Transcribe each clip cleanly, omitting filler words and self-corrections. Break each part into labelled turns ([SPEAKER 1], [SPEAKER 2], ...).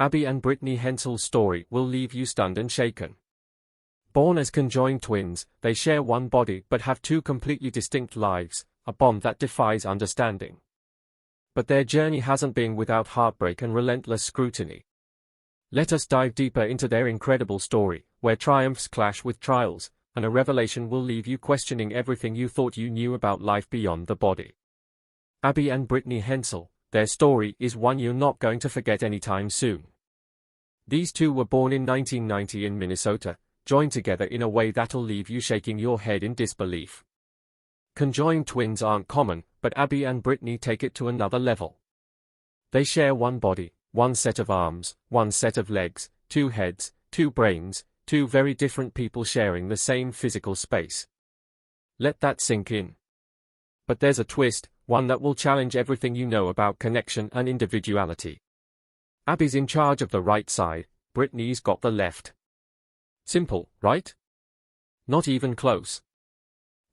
[SPEAKER 1] Abby and Brittany Hensel's story will leave you stunned and shaken. Born as conjoined twins, they share one body but have two completely distinct lives, a bond that defies understanding. But their journey hasn't been without heartbreak and relentless scrutiny. Let us dive deeper into their incredible story, where triumphs clash with trials, and a revelation will leave you questioning everything you thought you knew about life beyond the body. Abby and Brittany Hensel, their story is one you're not going to forget anytime soon. These two were born in 1990 in Minnesota, joined together in a way that'll leave you shaking your head in disbelief. Conjoined twins aren't common, but Abby and Brittany take it to another level. They share one body, one set of arms, one set of legs, two heads, two brains, two very different people sharing the same physical space. Let that sink in. But there's a twist, one that will challenge everything you know about connection and individuality. Abby's in charge of the right side, Brittany's got the left. Simple, right? Not even close.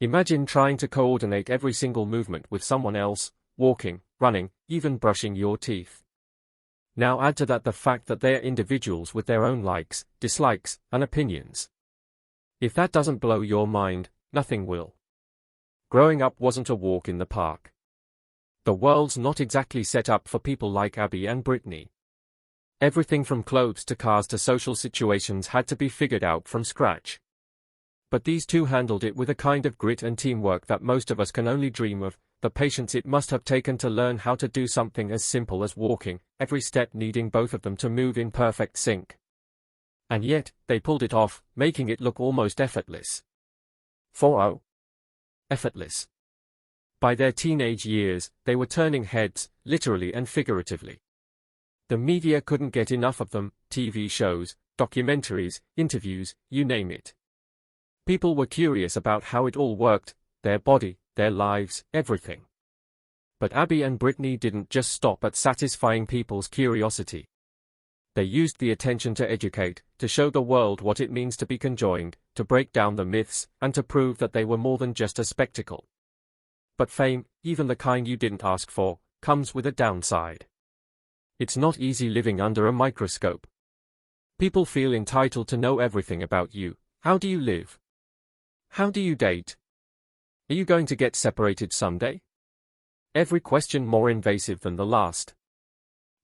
[SPEAKER 1] Imagine trying to coordinate every single movement with someone else, walking, running, even brushing your teeth. Now add to that the fact that they're individuals with their own likes, dislikes, and opinions. If that doesn't blow your mind, nothing will. Growing up wasn't a walk in the park. The world's not exactly set up for people like Abby and Brittany. Everything from clothes to cars to social situations had to be figured out from scratch. But these two handled it with a kind of grit and teamwork that most of us can only dream of, the patience it must have taken to learn how to do something as simple as walking, every step needing both of them to move in perfect sync. And yet, they pulled it off, making it look almost effortless. 4-0. Effortless. By their teenage years, they were turning heads, literally and figuratively. The media couldn't get enough of them, TV shows, documentaries, interviews, you name it. People were curious about how it all worked, their body, their lives, everything. But Abby and Brittany didn't just stop at satisfying people's curiosity. They used the attention to educate, to show the world what it means to be conjoined, to break down the myths, and to prove that they were more than just a spectacle. But fame, even the kind you didn't ask for, comes with a downside. It's not easy living under a microscope. People feel entitled to know everything about you. How do you live? How do you date? Are you going to get separated someday? Every question more invasive than the last.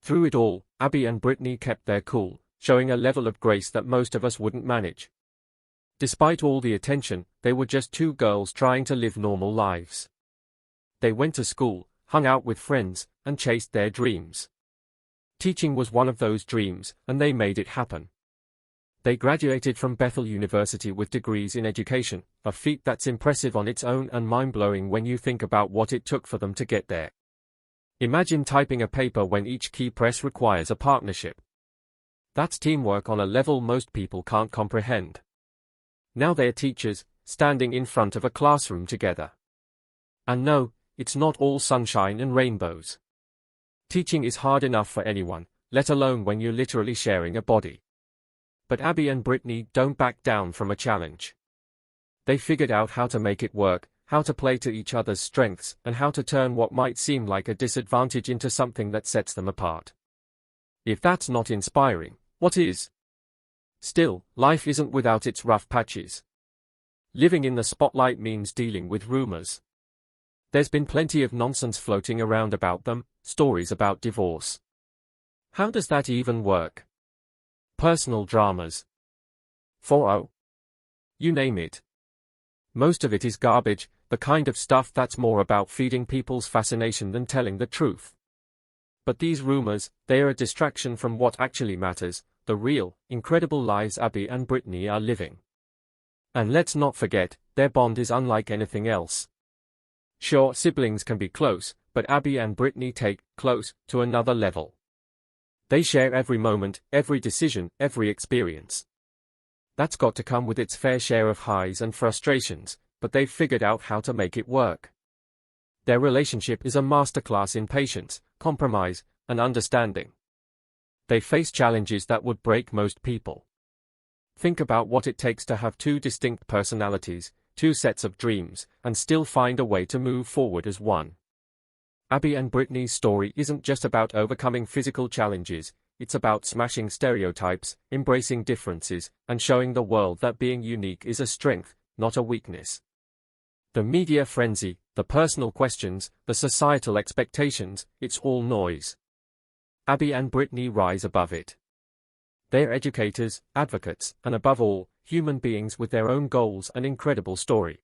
[SPEAKER 1] Through it all, Abby and Brittany kept their cool, showing a level of grace that most of us wouldn't manage. Despite all the attention, they were just two girls trying to live normal lives. They went to school, hung out with friends, and chased their dreams. Teaching was one of those dreams, and they made it happen. They graduated from Bethel University with degrees in education, a feat that's impressive on its own and mind-blowing when you think about what it took for them to get there. Imagine typing a paper when each key press requires a partnership. That's teamwork on a level most people can't comprehend. Now they're teachers, standing in front of a classroom together. And no, it's not all sunshine and rainbows. Teaching is hard enough for anyone, let alone when you're literally sharing a body. But Abby and Brittany don't back down from a challenge. They figured out how to make it work, how to play to each other's strengths, and how to turn what might seem like a disadvantage into something that sets them apart. If that's not inspiring, what is? Still, life isn't without its rough patches. Living in the spotlight means dealing with rumors. There's been plenty of nonsense floating around about them, stories about divorce. How does that even work? Personal dramas. 4-0. You name it. Most of it is garbage, the kind of stuff that's more about feeding people's fascination than telling the truth. But these rumors, they are a distraction from what actually matters, the real, incredible lives Abby and Brittany are living. And let's not forget, their bond is unlike anything else. Sure, siblings can be close, but Abby and Brittany take close to another level. They share every moment, every decision, every experience. That's got to come with its fair share of highs and frustrations, but they've figured out how to make it work. Their relationship is a masterclass in patience, compromise, and understanding. They face challenges that would break most people. Think about what it takes to have two distinct personalities, two sets of dreams, and still find a way to move forward as one. Abby and Brittany's story isn't just about overcoming physical challenges, it's about smashing stereotypes, embracing differences, and showing the world that being unique is a strength, not a weakness. The media frenzy, the personal questions, the societal expectations, it's all noise. Abby and Brittany rise above it. They're educators, advocates, and above all, human beings with their own goals and incredible story.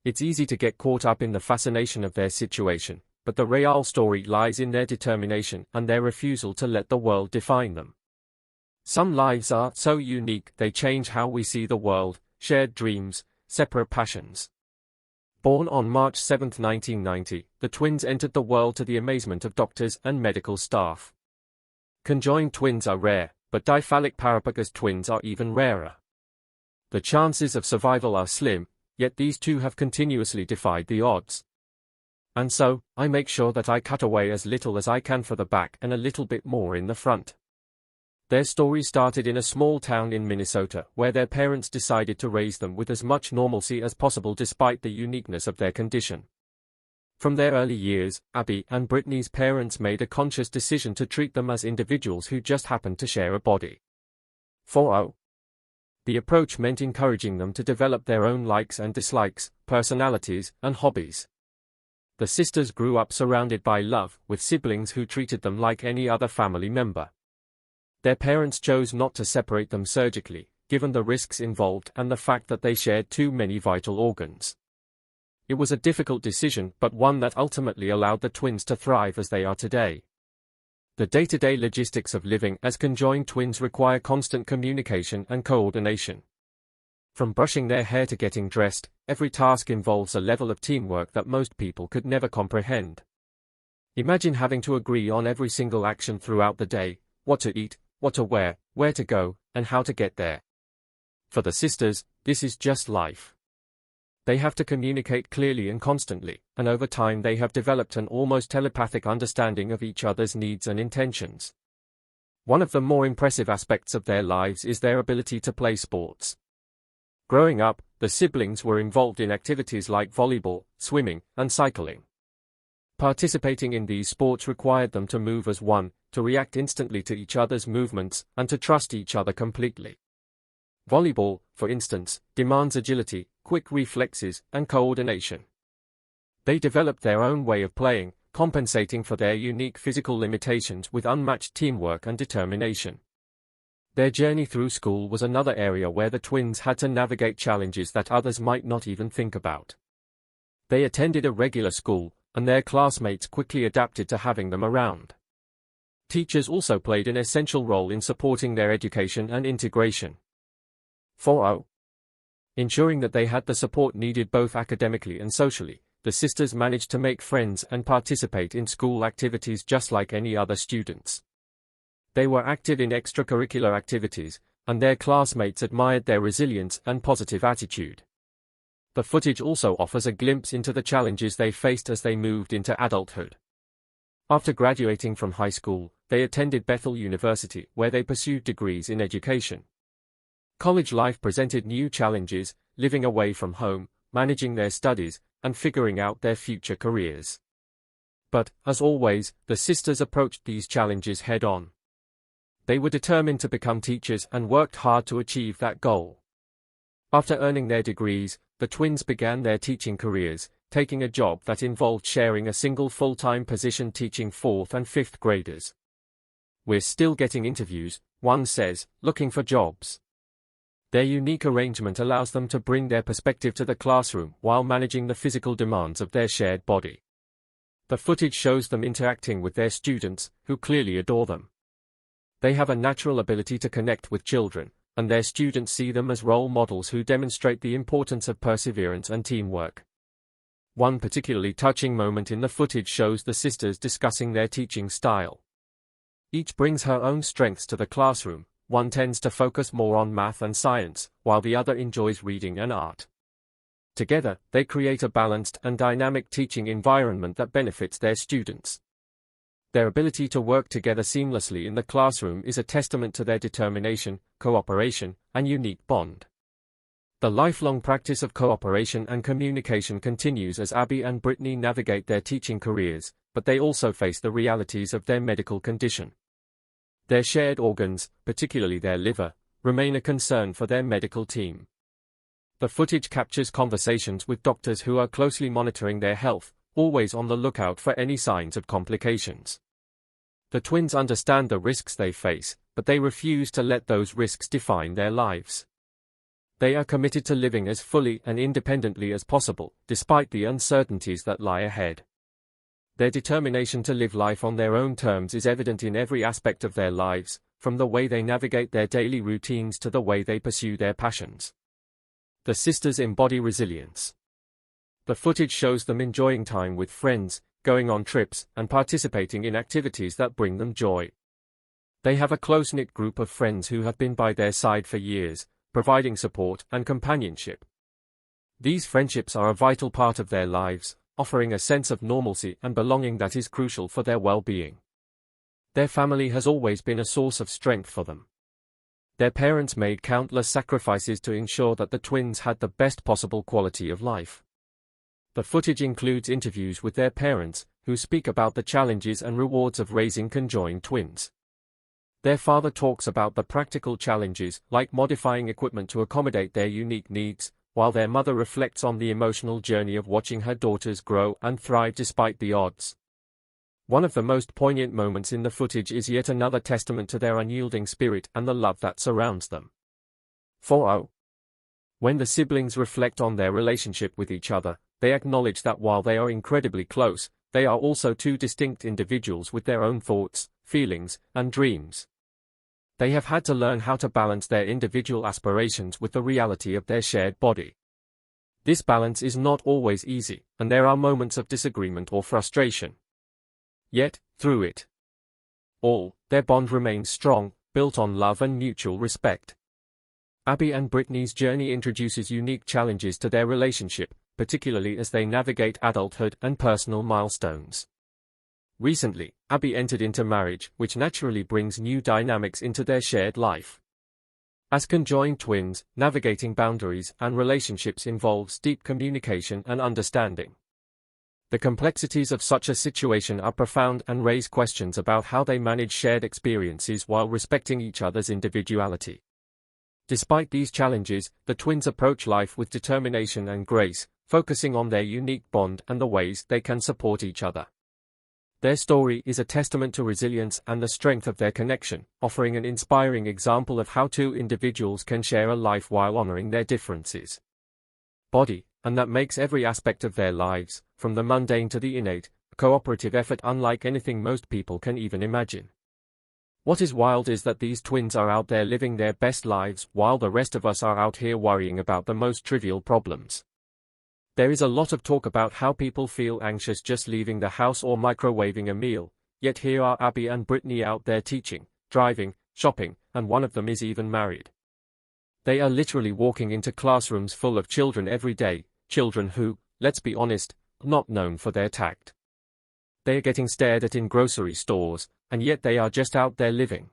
[SPEAKER 1] It's easy to get caught up in the fascination of their situation, but the real story lies in their determination and their refusal to let the world define them. Some lives are so unique they change how we see the world, shared dreams, separate passions. Born on March 7, 1990, the twins entered the world to the amazement of doctors and medical staff. Conjoined twins are rare, but diphalic parapagous twins are even rarer. The chances of survival are slim, yet these two have continuously defied the odds. And so, I make sure that I cut away as little as I can for the back and a little bit more in the front. Their story started in a small town in Minnesota, where their parents decided to raise them with as much normalcy as possible despite the uniqueness of their condition. From their early years, Abby and Brittany's parents made a conscious decision to treat them as individuals who just happened to share a body. 4. The approach meant encouraging them to develop their own likes and dislikes, personalities, and hobbies. The sisters grew up surrounded by love, with siblings who treated them like any other family member. Their parents chose not to separate them surgically, given the risks involved and the fact that they shared too many vital organs. It was a difficult decision, but one that ultimately allowed the twins to thrive as they are today. The day-to-day logistics of living as conjoined twins require constant communication and coordination. From brushing their hair to getting dressed, every task involves a level of teamwork that most people could never comprehend. Imagine having to agree on every single action throughout the day: what to eat, what to wear, where to go, and how to get there. For the sisters, this is just life. They have to communicate clearly and constantly, and over time they have developed an almost telepathic understanding of each other's needs and intentions. One of the more impressive aspects of their lives is their ability to play sports. Growing up, the siblings were involved in activities like volleyball, swimming, and cycling. Participating in these sports required them to move as one, to react instantly to each other's movements, and to trust each other completely. Volleyball, for instance, demands agility, quick reflexes, and coordination. They developed their own way of playing, compensating for their unique physical limitations with unmatched teamwork and determination. Their journey through school was another area where the twins had to navigate challenges that others might not even think about. They attended a regular school, and their classmates quickly adapted to having them around. Teachers also played an essential role in supporting their education and integration. 4. Ensuring that they had the support needed both academically and socially, the sisters managed to make friends and participate in school activities just like any other students. They were active in extracurricular activities, and their classmates admired their resilience and positive attitude. The footage also offers a glimpse into the challenges they faced as they moved into adulthood. After graduating from high school, they attended Bethel University, where they pursued degrees in education. College life presented new challenges, living away from home, managing their studies, and figuring out their future careers. But, as always, the sisters approached these challenges head-on. They were determined to become teachers and worked hard to achieve that goal. After earning their degrees, the twins began their teaching careers, taking a job that involved sharing a single full-time position teaching 4th and 5th graders. "We're still getting interviews," one says, looking for jobs. Their unique arrangement allows them to bring their perspective to the classroom while managing the physical demands of their shared body. The footage shows them interacting with their students, who clearly adore them. They have a natural ability to connect with children, and their students see them as role models who demonstrate the importance of perseverance and teamwork. One particularly touching moment in the footage shows the sisters discussing their teaching style. Each brings her own strengths to the classroom. One tends to focus more on math and science, while the other enjoys reading and art. Together, they create a balanced and dynamic teaching environment that benefits their students. Their ability to work together seamlessly in the classroom is a testament to their determination, cooperation, and unique bond. The lifelong practice of cooperation and communication continues as Abby and Brittany navigate their teaching careers, but they also face the realities of their medical condition. Their shared organs, particularly their liver, remain a concern for their medical team. The footage captures conversations with doctors who are closely monitoring their health, always on the lookout for any signs of complications. The twins understand the risks they face, but they refuse to let those risks define their lives. They are committed to living as fully and independently as possible, despite the uncertainties that lie ahead. Their determination to live life on their own terms is evident in every aspect of their lives, from the way they navigate their daily routines to the way they pursue their passions. The sisters embody resilience. The footage shows them enjoying time with friends, going on trips, and participating in activities that bring them joy. They have a close-knit group of friends who have been by their side for years, providing support and companionship. These friendships are a vital part of their lives, offering a sense of normalcy and belonging that is crucial for their well-being. Their family has always been a source of strength for them. Their parents made countless sacrifices to ensure that the twins had the best possible quality of life. The footage includes interviews with their parents, who speak about the challenges and rewards of raising conjoined twins. Their father talks about the practical challenges, like modifying equipment to accommodate their unique needs, while their mother reflects on the emotional journey of watching her daughters grow and thrive despite the odds. One of the most poignant moments in the footage is yet another testament to their unyielding spirit and the love that surrounds them. 4. When the siblings reflect on their relationship with each other, they acknowledge that while they are incredibly close, they are also two distinct individuals with their own thoughts, feelings, and dreams. They have had to learn how to balance their individual aspirations with the reality of their shared body. This balance is not always easy, and there are moments of disagreement or frustration. Yet, through it all, their bond remains strong, built on love and mutual respect. Abby and Brittany's journey introduces unique challenges to their relationship, particularly as they navigate adulthood and personal milestones. Recently, Abby entered into marriage, which naturally brings new dynamics into their shared life. As conjoined twins, navigating boundaries and relationships involves deep communication and understanding. The complexities of such a situation are profound and raise questions about how they manage shared experiences while respecting each other's individuality. Despite these challenges, the twins approach life with determination and grace, focusing on their unique bond and the ways they can support each other. Their story is a testament to resilience and the strength of their connection, offering an inspiring example of how two individuals can share a life while honoring their differences. And that makes every aspect of their lives, from the mundane to the innate, a cooperative effort unlike anything most people can even imagine. What is wild is that these twins are out there living their best lives while the rest of us are out here worrying about the most trivial problems. There is a lot of talk about how people feel anxious just leaving the house or microwaving a meal, yet here are Abby and Brittany out there teaching, driving, shopping, and one of them is even married. They are literally walking into classrooms full of children every day, children who, let's be honest, are not known for their tact. They are getting stared at in grocery stores, and yet they are just out there living.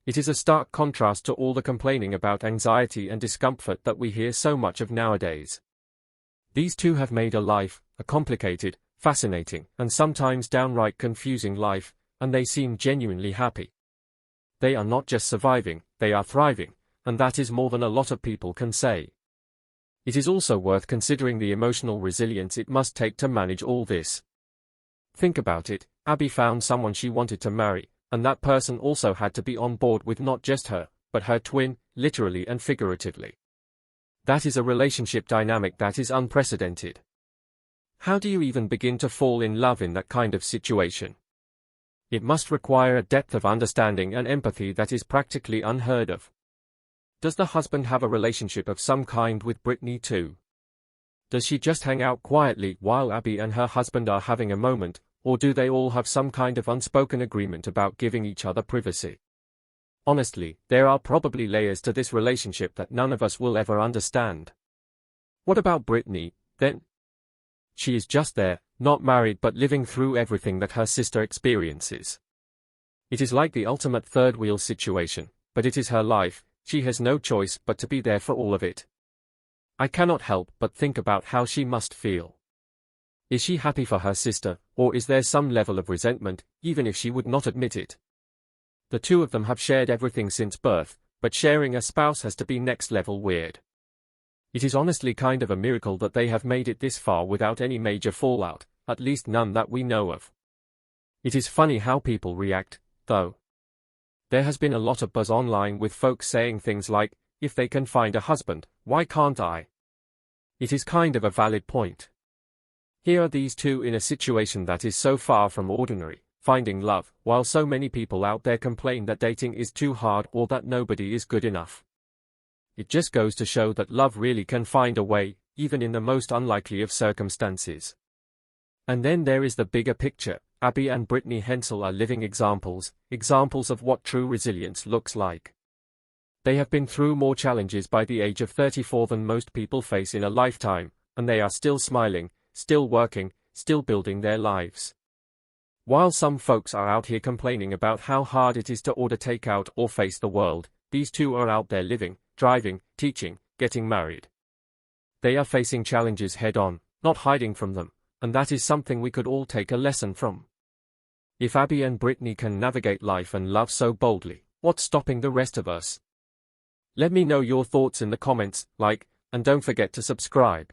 [SPEAKER 1] It is a stark contrast to all the complaining about anxiety and discomfort that we hear so much of nowadays. These two have made a life, a complicated, fascinating, and sometimes downright confusing life, and they seem genuinely happy. They are not just surviving, they are thriving, and that is more than a lot of people can say. It is also worth considering the emotional resilience it must take to manage all this. Think about it, Abby found someone she wanted to marry, and that person also had to be on board with not just her, but her twin, literally and figuratively. That is a relationship dynamic that is unprecedented. How do you even begin to fall in love in that kind of situation? It must require a depth of understanding and empathy that is practically unheard of. Does the husband have a relationship of some kind with Brittany too? Does she just hang out quietly while Abby and her husband are having a moment, or do they all have some kind of unspoken agreement about giving each other privacy? Honestly, there are probably layers to this relationship that none of us will ever understand. What about Brittany, then? She is just there, not married but living through everything that her sister experiences. It is like the ultimate third wheel situation, but it is her life. She has no choice but to be there for all of it. I cannot help but think about how she must feel. Is she happy for her sister, or is there some level of resentment, even if she would not admit it? The two of them have shared everything since birth, but sharing a spouse has to be next level weird. It is honestly kind of a miracle that they have made it this far without any major fallout, at least none that we know of. It is funny how people react, though. There has been a lot of buzz online with folks saying things like, if they can find a husband, why can't I? It is kind of a valid point. Here are these two in a situation that is so far from ordinary, finding love, while so many people out there complain that dating is too hard or that nobody is good enough. It just goes to show that love really can find a way, even in the most unlikely of circumstances. And then there is the bigger picture. Abby and Brittany Hensel are living examples of what true resilience looks like. They have been through more challenges by the age of 34 than most people face in a lifetime, and they are still smiling, still working, still building their lives. While some folks are out here complaining about how hard it is to order takeout or face the world, these two are out there living, driving, teaching, getting married. They are facing challenges head-on, not hiding from them, and that is something we could all take a lesson from. If Abby and Brittany can navigate life and love so boldly, what's stopping the rest of us? Let me know your thoughts in the comments, like, and don't forget to subscribe.